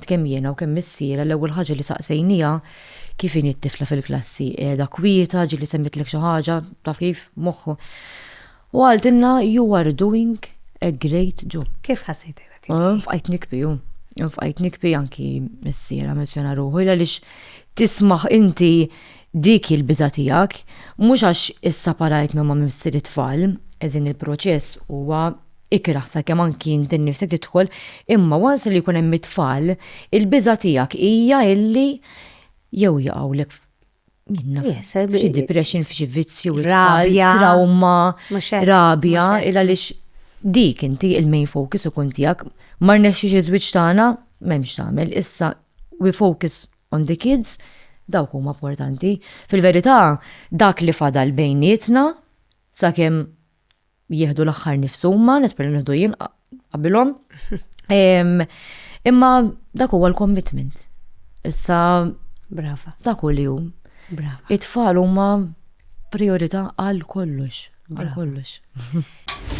kemm jiena u kemm missiera l-ewwel ħaġa li saqsejnija kif inhi t-tifla fil-klassi qiegħda kwieta, ġieli semmitlek xi ħaġa taf kif moħħu. U għaltilna you are doing a great job. Kif ħassejt dak? Fqajt nikbi anki missiera menzjona ruħu għaliex tismaħ inti dik il-biża' tiegħek, mhux għax issa parajt ma' missieri tfal, eżin il-proċess huwa ikraħ sakemm anki inti nnifsek tidħol, imma once li jkun hemm it-tfal, il-biża' tiegħek hija illi jew jaqgħulek f'xi depression, f'xi vizzju, rabja, trauma, rabja, għaliex dik inti il-main focus ikun tiegħek, ma rnexxix iż-żwieġ tagħna m'hemmx tagħmel, issa we focus on the kids, dawk huma importanti. Fil-verità dak li fadal bejnietna sakemm jieħdu l-aħħar nifshuma, nesper li nieħdu jien qabilhom. Imma dak huwa l-commitment. Issa brava. Dak hu li hu. Brava. It-tfal huma priorità għal kollox. Għal kollox.